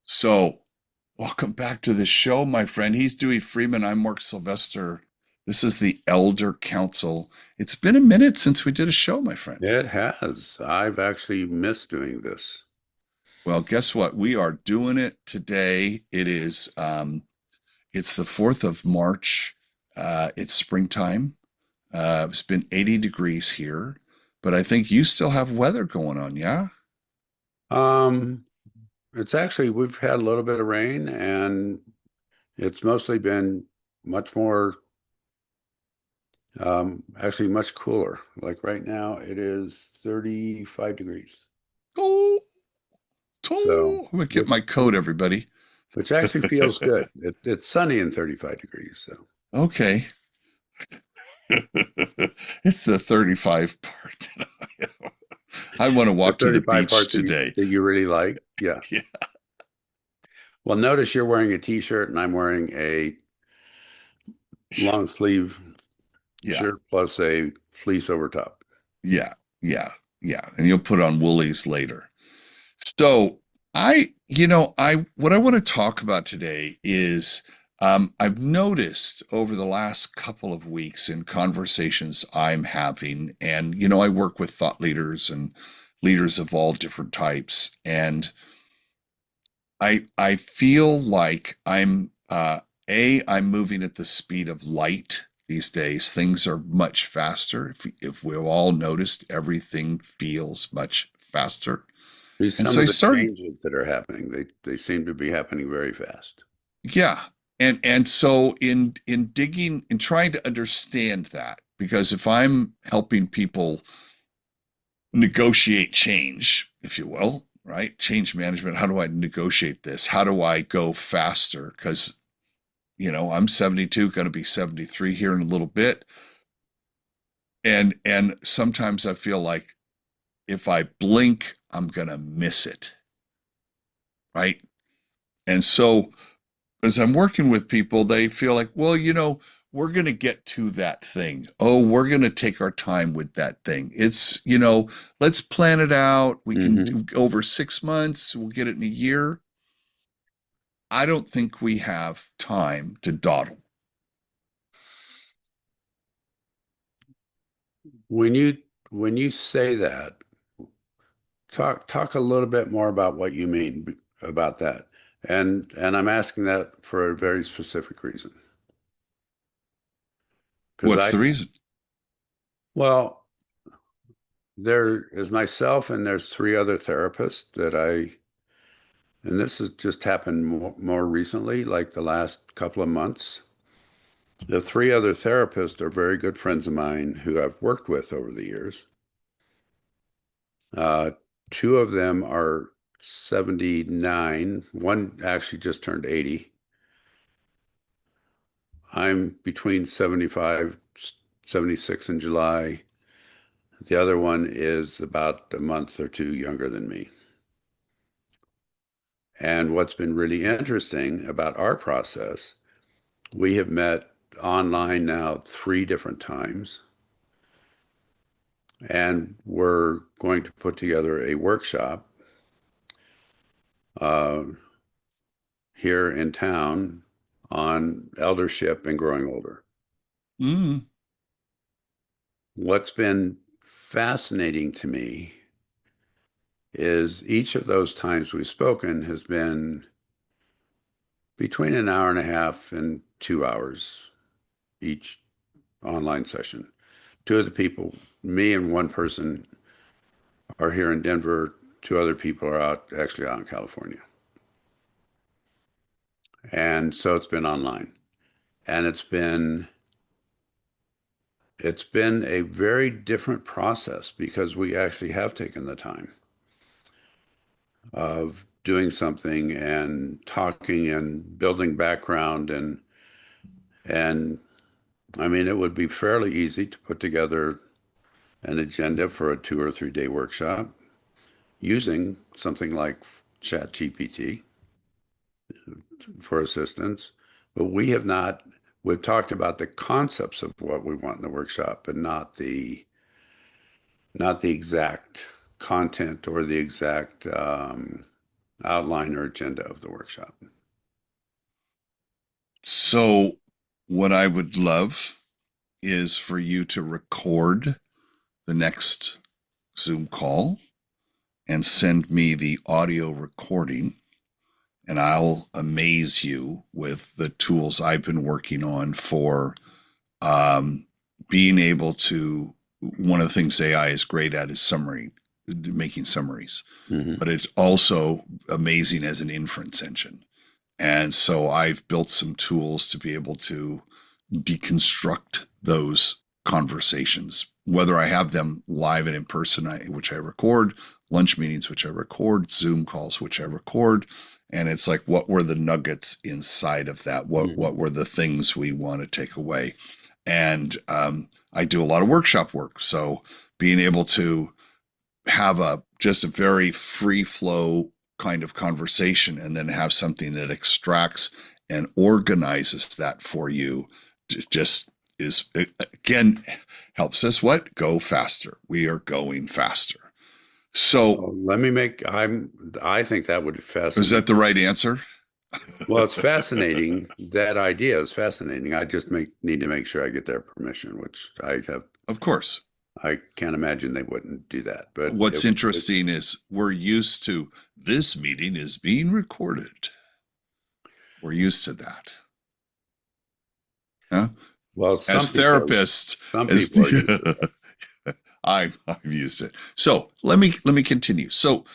So, welcome back to the show, my friend. He's Dewey Freeman. I'm Mark Sylvester. This is the Elder Council. It's been a minute since we did a show, my friend. It has. I've actually missed doing this. Well, guess what? We are doing it today. It's the 4th of March. It's springtime. It's been 80 degrees here, but I think you still have weather going on, yeah? Um, it's actually, we've had a little bit of rain and it's mostly been much more, actually much cooler. Like right now, it is 35 degrees. Oh, So, I'm gonna get which my coat, everybody. which actually feels good. It's sunny in 35 degrees. So, Okay. It's the 35 part. I want to the walk to the 35 beach part today. that you really like. Yeah. Yeah. Well, notice you're wearing a t-shirt and I'm wearing a long sleeve Yeah. shirt plus a fleece over top. Yeah. Yeah. Yeah. And you'll put on woolies later. So what I want to talk about today is I've noticed over the last couple of weeks in conversations I'm having, and I work with thought leaders and leaders of all different types, and I feel like I'm moving at the speed of light these days. Things are much faster. If we've all noticed, everything feels much faster. These And some so I of the started, changes that are happening, they seem to be happening very fast. yeah. And so in digging in trying to understand that, because if I'm helping people negotiate change, if you will, right? Change management, how do I negotiate this? How do I go faster? Because I'm 72, going to be 73 here in a little bit. And sometimes I feel like if I blink, I'm going to miss it, right? And so as I'm working with people, they feel like, well, we're going to get to that thing. Oh, we're going to take our time with that thing. Let's plan it out. We can Hmm. do over 6 months. We'll get it in a year. I don't think we have time to dawdle. When you say that, talk a little bit more about what you mean about that. And I'm asking that for a very specific reason. Because What's I, the reason? well, there is myself and there's three other therapists and this has just happened more recently, like the last couple of months. The three other therapists are very good friends of mine who I've worked with over the years. Uh, Two of them are 79. One actually just turned 80. I'm between 75, 76 in July. The other one is about a month or two younger than me. And what's been really interesting about our process, we have met online now three different times, and we're going to put together a workshop uh, here in town on eldership and growing older. Mm, What's been fascinating to me is each of those times we've spoken has been between an hour and a half and 2 hours each online session. Two of the people, me and one person, are here in Denver. Two other people are actually out in California. And so it's been online. And it's been a very different process because we actually have taken the time of doing something and talking and building background and I mean it would be fairly easy to put together an agenda for a 2 or 3 day workshop using something like ChatGPT for assistance. But we have not, we've talked about the concepts of what we want in the workshop, but not the exact content or the exact outline or agenda of the workshop. So, what I would love is for you to record the next Zoom call and send me the audio recording, and I'll amaze you with the tools I've been working on for um, being able to. One of the things AI is great at is summary, making summaries, Hmm. but it's also amazing as an inference engine. And so I've built some tools to be able to deconstruct those conversations, whether I have them live and in person, which I record, lunch meetings, which I record, Zoom calls, which I record. And it's like, what were the nuggets inside of that? What Hmm. were the things we want to take away? And I do a lot of workshop work. So being able to have a just a very free flow kind of conversation and then have something that extracts and organizes that for you just is again helps us what go faster. We are going faster. So Well, let me make, I think that would is fascinate. that the right answer? Well, it's fascinating. That idea is fascinating. I just need to make sure I get their permission, which Of course. I can't imagine they wouldn't do that. But What's interesting is we're used to this meeting is being recorded. We're used to that. Huh? well, As therapists, some as people are used to the I've used it. So let me continue. So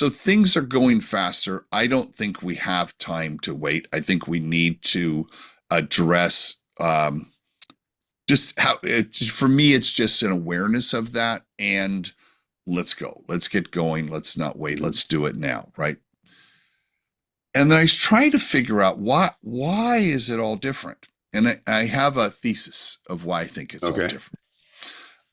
things are going faster. I don't think we have time to wait. I think we need to address just how for me it's just an awareness of that and let's go. Let's get going. Let's not wait. that. Let's do it now, right? And then I was trying to figure out why is it all different? And I have a thesis of why I think it's all Okay. different.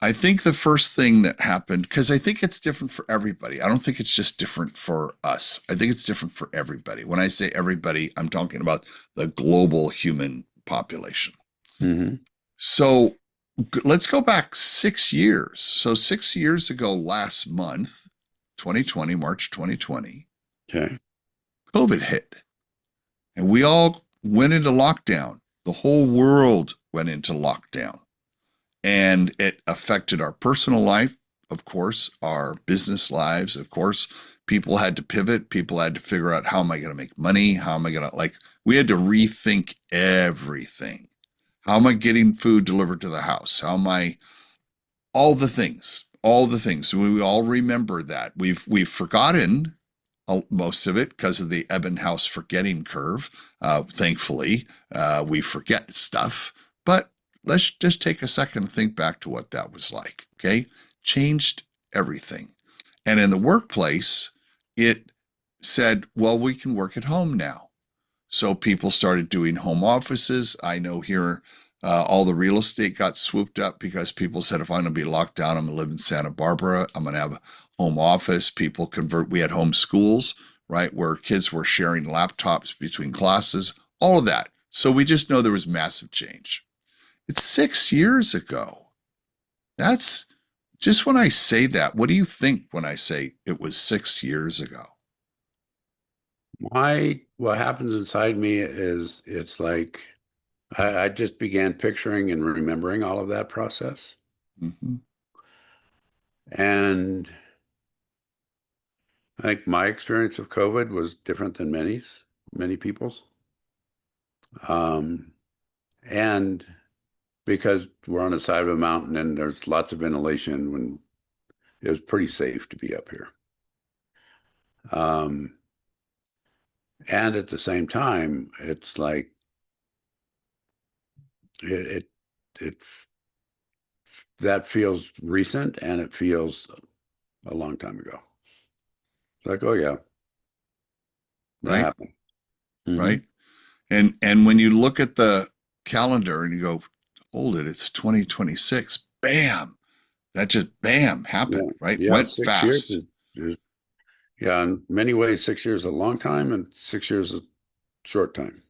I think the first thing that happened, because I think it's different for everybody. I don't think it's just different for us. I think it's different for everybody. When I say everybody, I'm talking about the global human population. Hmm. So let's go back 6 years. So 6 years ago, last month, 2020, March 2020, Okay. COVID hit. And we all went into lockdown. The whole world went into lockdown. And it affected our personal life, of course, our business lives, of course. People had to pivot. People had to figure out how am I going to make money? How am I going to, like, we had to rethink everything. How am I getting food delivered to the house? How am I, all the things, all the things. We all remember that. We've forgotten most of it because of the Ebbinghaus forgetting curve. Thankfully, we forget stuff, but let's just take a second to think back to what that was like. Okay. Changed everything. And in the workplace, it said, well, we can work at home now. So people started doing home offices. I know here, all the real estate got swooped up because people said, if I'm going to be locked down, I'm going to live in Santa Barbara. I'm going to have a home office. People convert. We had home schools, right, where kids were sharing laptops between classes, all of that. So we just know there was massive change. It's 6 years ago. That's just when I say that. What do you think when I say it was 6 years ago? What happens inside me is it's like I just began picturing and remembering all of that process. Mm-hmm. And I think my experience of COVID was different than many people's. Um, and because we're on the side of a mountain and there's lots of ventilation when it was pretty safe to be up here. Um, and at the same time, it's like it, it, it that feels recent and it feels a long time ago. It's like, oh yeah, that Right? happened. Hmm. Right? And when you look at the calendar and you go, hold it, it's 2026. Bam. That just bam Yeah, happened, right? yeah. Went 6 years fast. is yeah. In many ways, 6 years is a long time, and 6 years is a short time.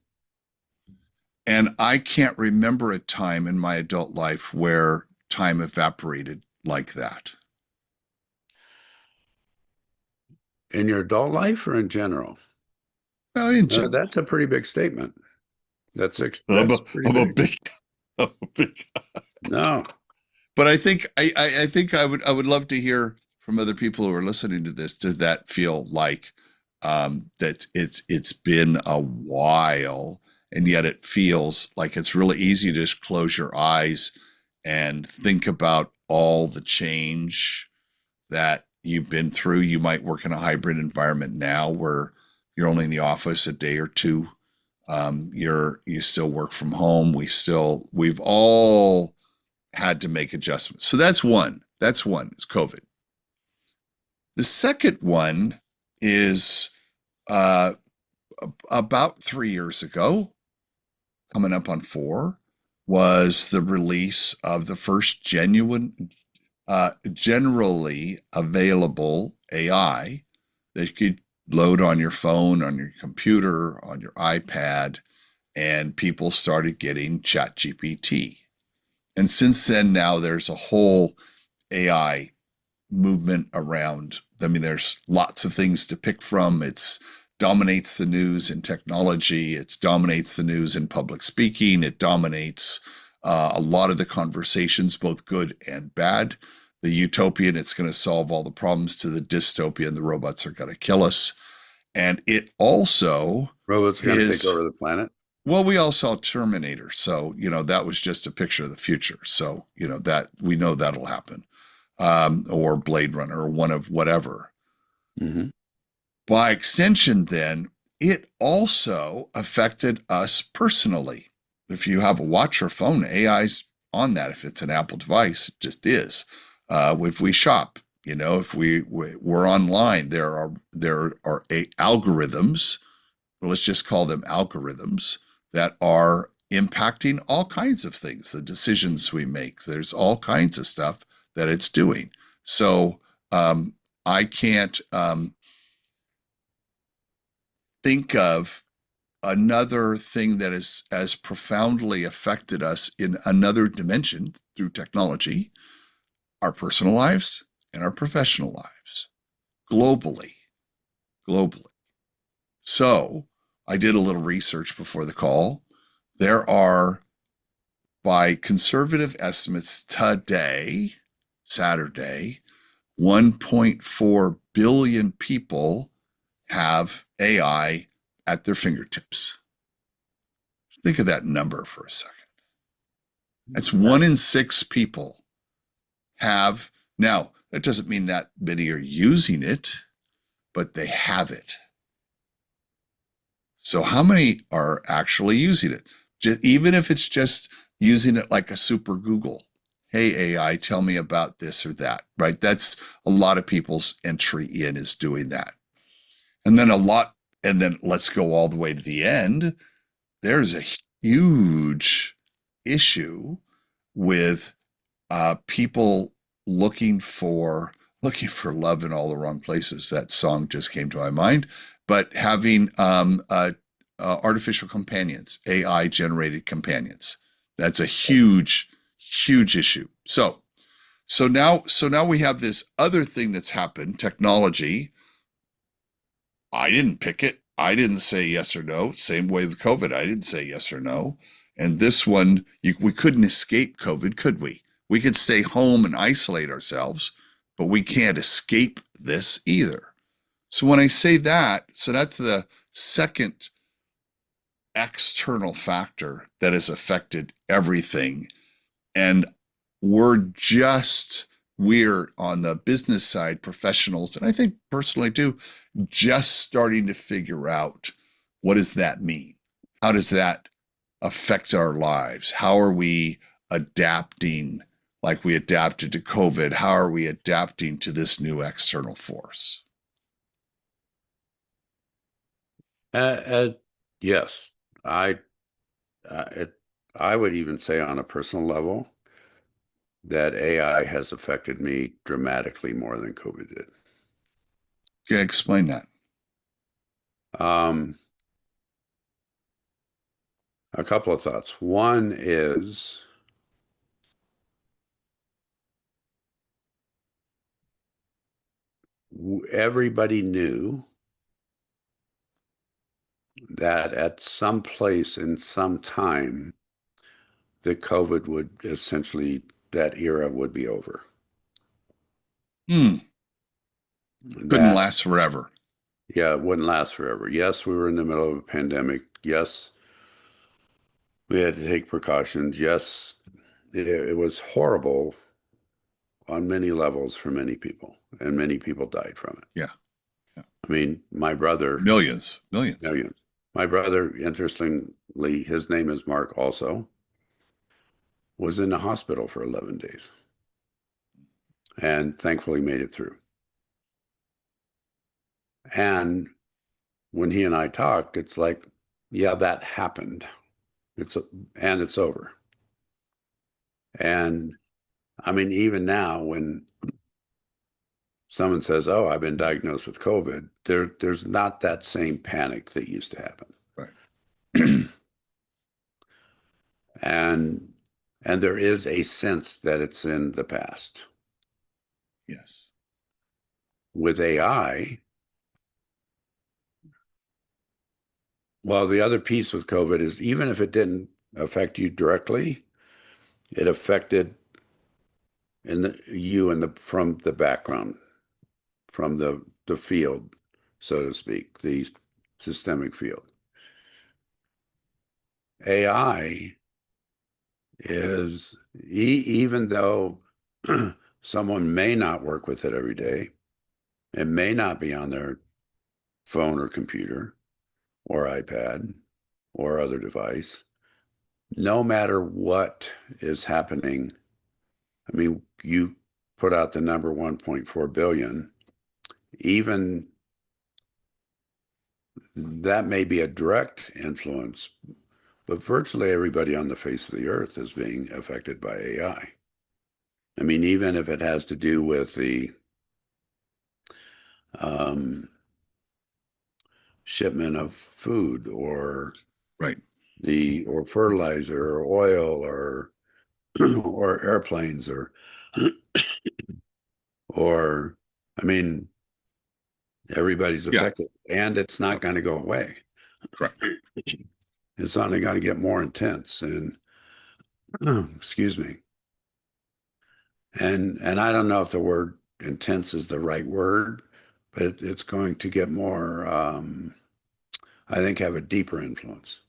And I can't remember a time in my adult life where time evaporated like that. In your adult life or in general? Well, in general. That's a pretty big statement. I'm a, That's pretty I'm a big. big, I'm a big, No. but I think I would love to hear from other people who are listening to this. Does that feel like that it's been a while, and yet it feels like it's really easy to just close your eyes and think about all the change that you've been through. You might work in a hybrid environment now where you're only in the office a day or two. You still work from home. We've all had to make adjustments. So that's one. That's one. It's COVID. The second one is uh, about 3 years ago, coming up on four, was the release of the first generally available AI that you could load on your phone, on your computer, on your iPad, and people started getting ChatGPT. And since then, now there's a whole AI movement around. I mean, there's lots of things to pick from. It's dominates the news in technology. It dominates the news in public speaking. It dominates a lot of the conversations, both good and bad. The utopian, it's going to solve all the problems, to the dystopian, the robots are going to kill us. And it also Robots going to take is, over the planet? well, we all saw Terminator. So, that was just a picture of the future. So, that we know that'll happen, or Blade Runner, or one of whatever. Hmm. By extension, then, it also affected us personally. If you have a watch or phone, AI's on that. If it's an Apple device, it just is. If we shop, if we're online, there are algorithms. Well, let's just call them algorithms that are impacting all kinds of things. The decisions we make. There's all kinds of stuff that it's doing. So I can't think of another thing that has profoundly affected us in another dimension through technology, our personal lives and our professional lives, globally. Globally. So I did a little research before the call. There are, by conservative estimates today, Saturday, 1.4 billion people have AI at their fingertips. Think of that number for a second. That's one in six people have. Now, that doesn't mean that many are using it, but they have it. So, how many are actually using it? Even if it's just using it like a super Google. Hey, AI, tell me about this or that, right? That's a lot of people's entry in, is doing that. And then and then let's go all the way to the end. There's a huge issue with people looking for love in all the wrong places. That song just came to my mind. But having artificial companions, AI generated companions, that's a huge, huge issue. So now we have this other thing that's happened, technology. I didn't pick it. I didn't say yes or no. Same way with COVID. I didn't say yes or no. And this one, we couldn't escape COVID, could we? We could stay home and isolate ourselves, but we can't escape this either. So when I say that, so that's the second external factor that has affected everything. And we're on the business side, professionals, and I think personally too, just starting to figure out, what does that mean? How does that affect our lives? How are we adapting, like we adapted to COVID? How are we adapting to this new external force? Uh, uh, yes, I it, I would even say on a personal level that AI has affected me dramatically more than COVID did. Okay, explain that. Um, a couple of thoughts. One is everybody knew that at some place in some time, the COVID would essentially, that era would be over. Hmm. Couldn't That, last forever. yeah, it wouldn't last forever. Yes, we were in the middle of a pandemic. Yes, we had to take precautions. Yes, it was horrible on many levels for many people, and many people died from it. Yeah. Yeah. I mean, my brother, Millions. Millions. millions. My brother, interestingly, his name is Mark also, was in the hospital for 11 days and thankfully made it through. And when he and I talk, it's like, yeah, that happened. It's and it's over. And I mean, even now, when someone says, "Oh, I've been diagnosed with COVID," there's not that same panic that used to happen. Right. And and there is a sense that it's in the past. Yes. With AI, well, the other piece with COVID is even if it didn't affect you directly, it affected you in the from the background, from the field, so to speak, the systemic field. AI is even though someone may not work with it every day, it may not be on their phone or computer or iPad or other device, no matter what is happening. I mean, you put out the number 1.4 billion, even that may be a direct influence, but virtually everybody on the face of the earth is being affected by AI. I mean, even if it has to do with the um, shipment of food Right. or fertilizer or oil or or airplanes or I mean, everybody's Yeah. affected, and it's not Yep. going to go away. Correct. It's only going to get more intense. And excuse me. And I don't know if the word intense is the right word, but it's going to get more. I think have a deeper influence.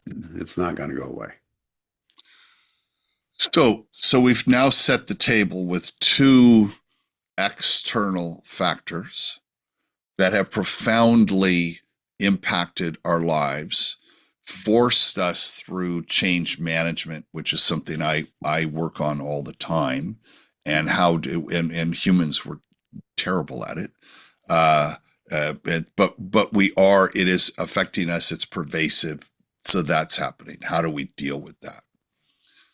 It's not going to go away. So we've now set the table with two external factors that have profoundly impacted our lives, forced us through change management, which is something I work on all the time, and and humans were terrible at it. Uh, but it is affecting us. It's pervasive. So that's happening. How do we deal with that?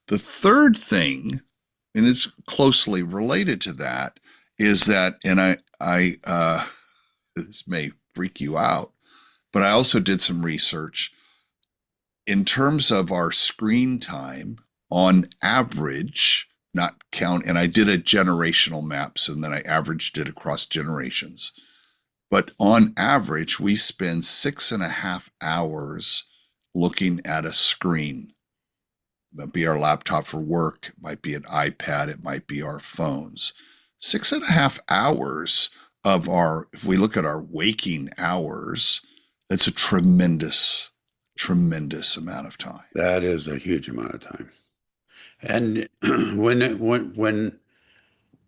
The third thing, and it's closely related to that, is that, and this may freak you out, but I also did some research in terms of our screen time on average, not count, and I did a generational maps and then I averaged it across generations. But on average, we spend 6.5 hours looking at a screen. It might be our laptop for work, it might be an iPad, it might be our phones. 6.5 hours of if we look at our waking hours, that's a tremendous, tremendous amount of time. That is a huge amount of time. And when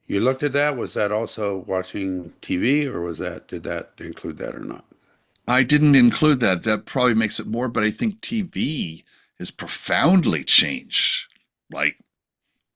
you looked at that, was that also watching TV, or did that include that or not? I didn't include that. That probably makes it more, but I think TV has profoundly changed. Like,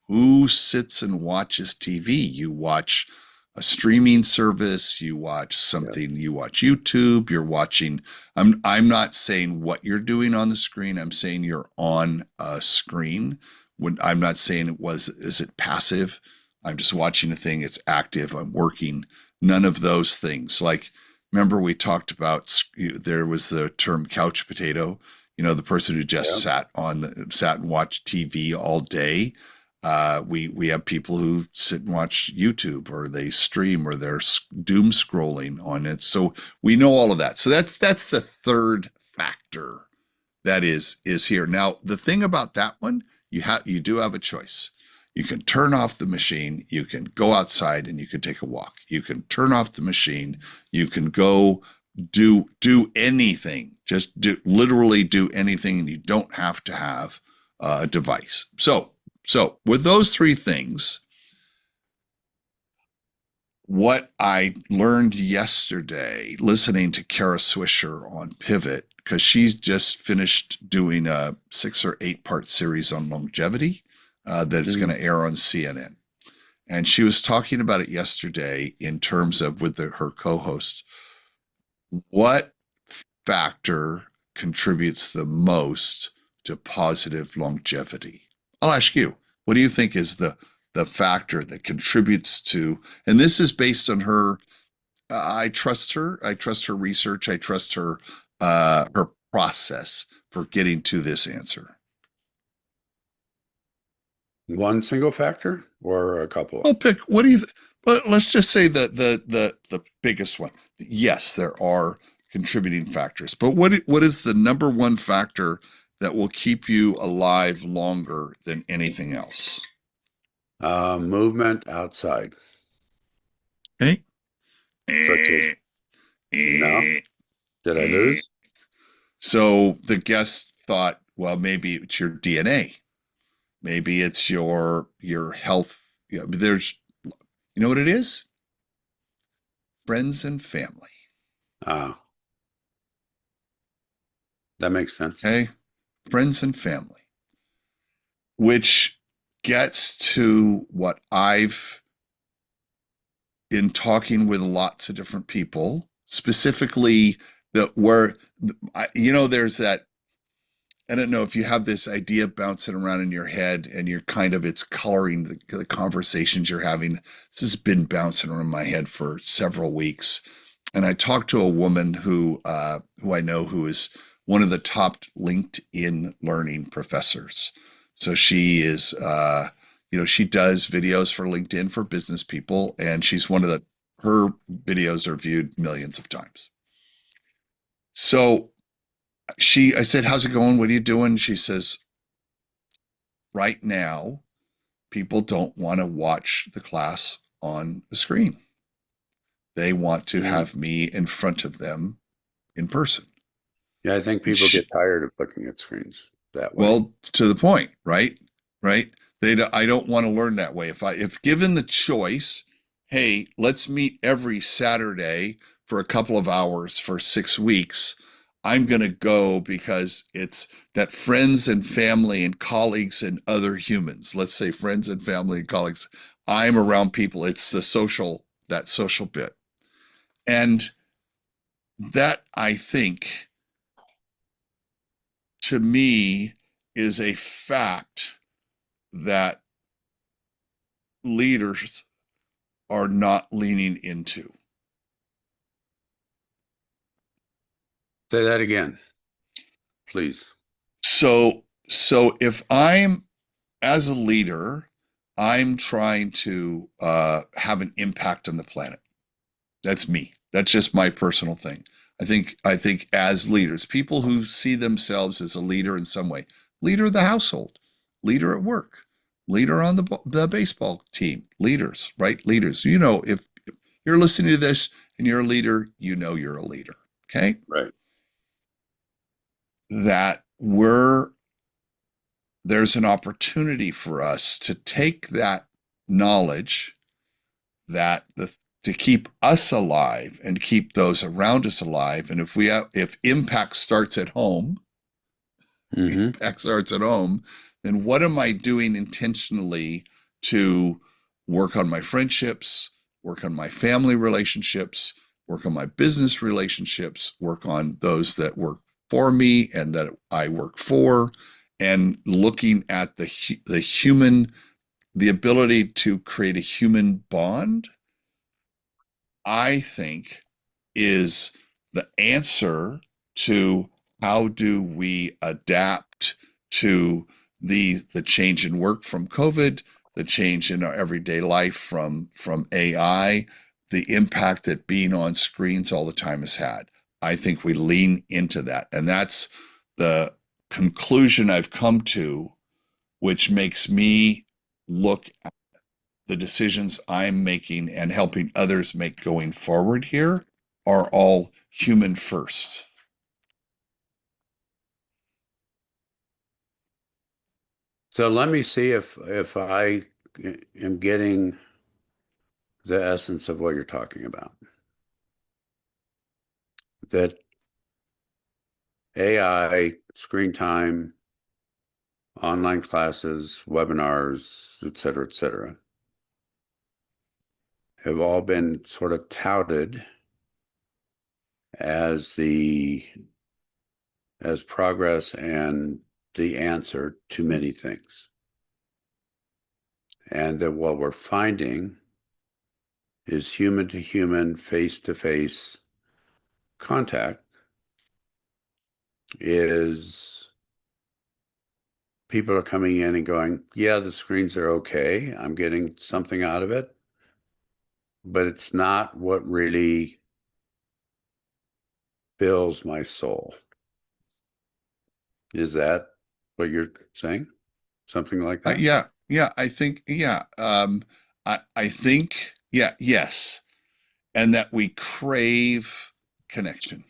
who sits and watches TV? You watch a streaming service, you watch Yeah. something, you watch YouTube, you're watching. I'm not saying what you're doing on the screen. I'm saying you're on a screen. When I'm not saying is it passive? I'm just watching a thing, it's active, I'm working. None of those things. Like, remember we talked about there was the term couch potato, the person who just Yeah. sat and watched TV all day. We have people who sit and watch YouTube or they stream or they're doom scrolling on it. So we know all of that. So that's the third factor that is here. Now, the thing about that one, you do have a choice. You can turn off the machine, you can go outside and you can take a walk. You can turn off the machine, you can go do anything. Just do literally do anything and you don't have to have a device. So with those three things, what I learned yesterday, listening to Kara Swisher on Pivot, because she's just finished doing a 6 or 8 part series on longevity that's going Mm. to air on CNN. And she was talking about it yesterday in terms of with her co-host, what factor contributes the most to positive longevity? I'll ask you, what do you think is the factor that contributes to, and this is based on her, I trust her. I trust her research. I trust her process for getting to this answer. One single factor or a couple? Well, pick. What do you? But let's just say the biggest one. Yes, there are contributing factors, but what is the number one factor that will keep you alive longer than anything else? Movement outside, Okay. such as Eh, no. eh, Did I eh. lose? So the guest thought, well, maybe it's your DNA. Maybe it's your health. You know, there's, you know what it is? Friends and family. Ah, that makes sense. Okay, friends and family, which gets to what I've in talking with lots of different people, specifically that where there's that. I don't know if you have this idea bouncing around in your head and you're kind of it's coloring the conversations you're having. This has been bouncing around my head for several weeks. And I talked to a woman who I know who is one of the top LinkedIn learning professors. So she is she does videos for LinkedIn for business people, and she's one of the her videos are viewed millions of times. So I said, how's it going? What are you doing? She says, right now, people don't want to watch the class on the screen. They want to Mm. have me in front of them in person. Yeah, I think And people she, get tired of looking at screens that way. well, to the point, right? Right? I don't want to learn that way. If given the choice, hey, let's meet every Saturday for a couple of hours for 6 weeks, I'm going to go because it's that friends and family and colleagues and other humans, let's say friends and family and colleagues, I'm around people. It's that social bit. And that I think to me is a fact that leaders are not leaning into. Say that again, please. So if I'm as a leader, I'm trying to have an impact on the planet. That's me. That's just my personal thing. I think as leaders, people who see themselves as a leader in some way, leader of the household, leader at work, leader on the baseball team, leaders, right? Leaders. If you're listening to this and you're a leader, you're a leader. Okay? Right. That there's an opportunity for us to take that knowledge that to keep us alive and keep those around us alive. And if impact starts at home, Hmm. impact starts at home, then what am I doing intentionally to work on my friendships, work on my family relationships, work on my business relationships, work on those that work for me and that I work for, and looking at the human, the ability to create a human bond, I think is the answer to how do we adapt to the change in work from COVID, the change in our everyday life from AI, the impact that being on screens all the time has had. I think we lean into that, and that's the conclusion I've come to, which makes me look at the decisions I'm making and helping others make going forward here are all human first. So let me see if I am getting the essence of what you're talking about. That AI, screen time, online classes, webinars, et cetera, have all been sort of touted as the as progress and the answer to many things. And that what we're finding is human to human, face to face contact is people are coming in and going, yeah, the screens are okay. I'm getting something out of it, but it's not what really fills my soul. Is that what you're saying? Something like that? Yeah, I think, yeah, I think, yeah, yes, and that we crave connection.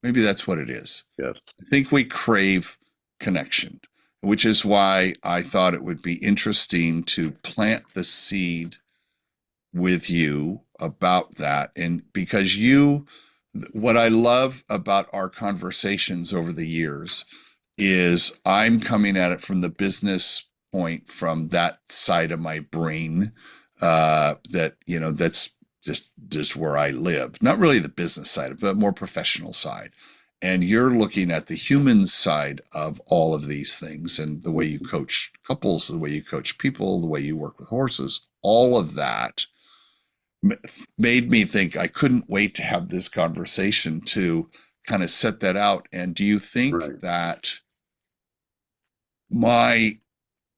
Maybe that's what it is. Yes. I think we crave connection, which is why I thought it would be interesting to plant the seed with you about that. And because what I love about our conversations over the years is I'm coming at it from the business point, from that side of my brain, that, that's just where I live. Not really the business side, but more professional side. And you're looking at the human side of all of these things, and the way you coach couples, the way you coach people, the way you work with horses, all of that made me think I couldn't wait to have this conversation to kind of set that out. And do you think Right. that my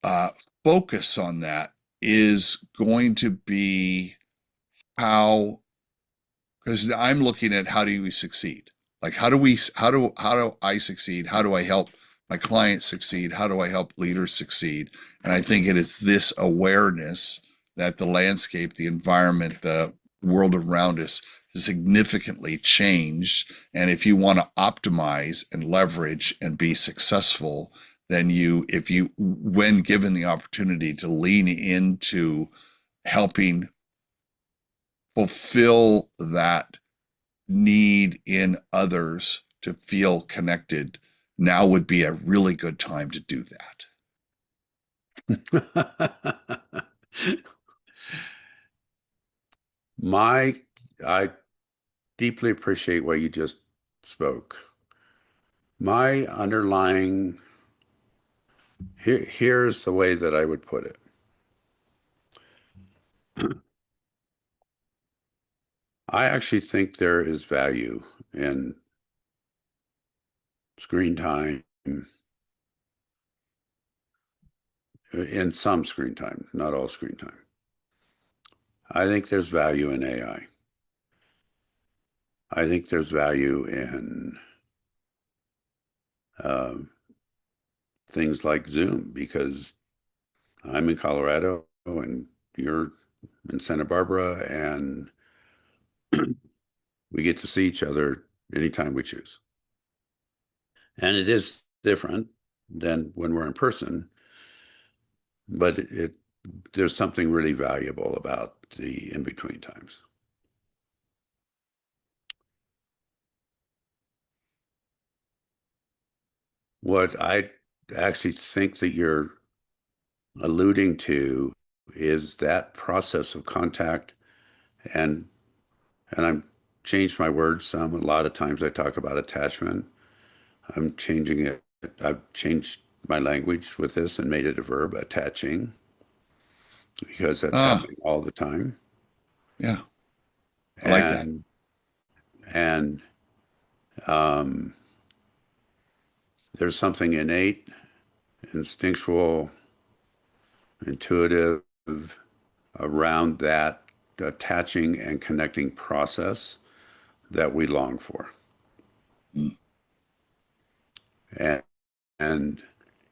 uh, focus on that is going to be how, because I'm looking at how do we succeed? Like how do I succeed? How do I help my clients succeed? How do I help leaders succeed? And I think it is this awareness that the landscape, the environment, the world around us has significantly changed. And if you want to optimize and leverage and be successful, then if you, when given the opportunity to lean into helping fulfill that need in others to feel connected, now would be a really good time to do that. My, I deeply appreciate what you just spoke. My underlying, here's the way that I would put it. I actually think there is value in screen time, in some screen time, not all screen time. I think there's value in AI. I think there's value in um, things like Zoom because I'm in Colorado and you're in Santa Barbara, and we get to see each other anytime we choose. And it is different than when we're in person, but there's something really valuable about the in-between times. What I actually think that you're alluding to is that process of contact, and I'm changed my words some. A lot of times I talk about attachment. I'm changing it. I've changed my language with this and made it a verb, attaching, because that's Ah, happening all the time. yeah, I like that. And and um, there's something innate instinctual, intuitive around that attaching and connecting process that we long for. Mm. And, and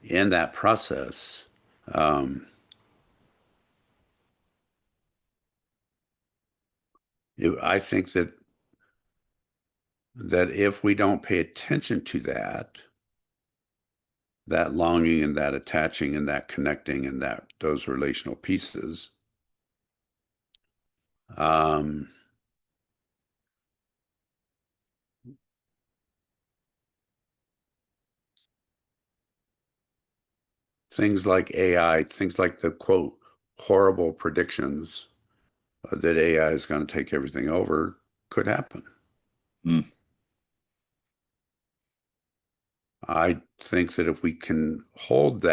in that process, um, I think that if we don't pay attention to that longing and that attaching and that connecting and that those relational pieces, um, things like AI, things like the quote horrible predictions that AI is going to take everything over could happen. Mm. I think that if we can hold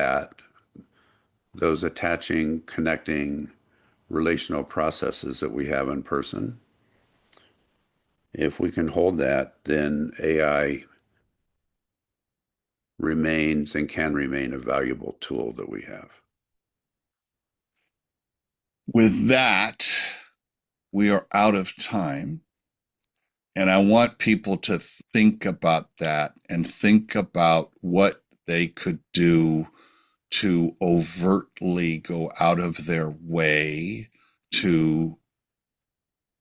those attaching, connecting, relational processes that we have in person, if we can hold that, then AI remains and can remain a valuable tool that we have. With that, we are out of time. And I want people to think about that and think about what they could do to overtly go out of their way to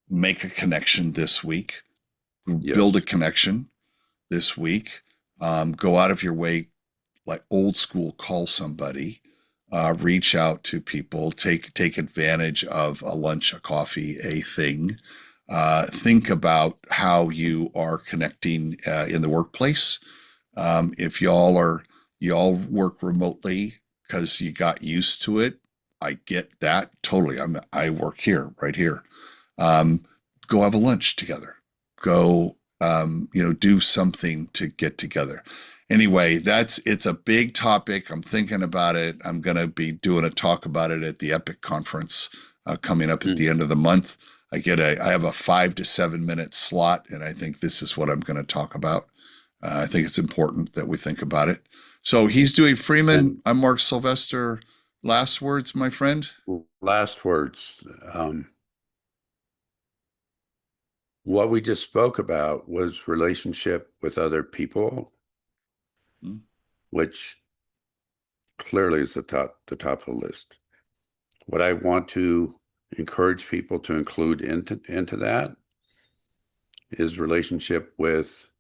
make a connection this week, build a Yes. connection this week, go out of your way, like old school, call somebody, reach out to people, take advantage of a lunch, a coffee, a thing. Think about how you are connecting in the workplace. If y'all work remotely because you got used to it, I get that totally. I work here, right here. Um, Go have a lunch together. Go, do something to get together. Anyway, it's a big topic. I'm thinking about it. I'm going to be doing a talk about it at the Epic conference coming up at the Mm. end of the month. I have a 5 to 7 minute slot, and I think this is what I'm going to talk about. I think it's important that we think about it. So he's doing Freeman. And I'm Mark Sylvester. Last words, my friend. last words. What we just spoke about was relationship with other people, Mm. which clearly is the top of the list. What I want to encourage people to include into that is relationship with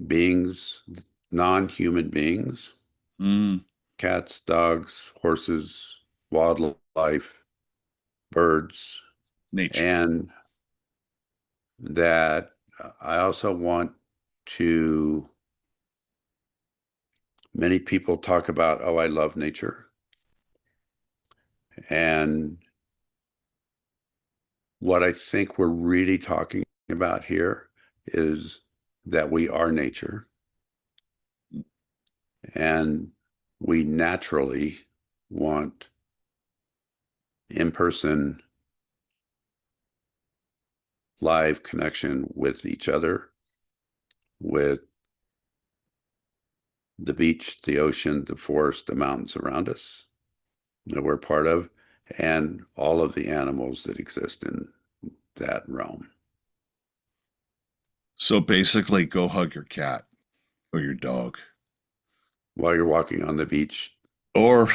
beings, non-human beings, Mm. cats, dogs, horses, wildlife, birds, Nature. and that I also want to, many people talk about, oh, I love nature. And what I think we're really talking about here is that we are nature and we naturally want in-person live connection with each other, with the beach, the ocean, the forest, the mountains around us that we're part of, and all of the animals that exist in that realm. So basically, go hug your cat or your dog, While you're walking on the beach, or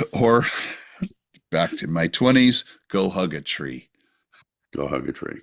back to my 20s, go hug a tree. go hug a tree.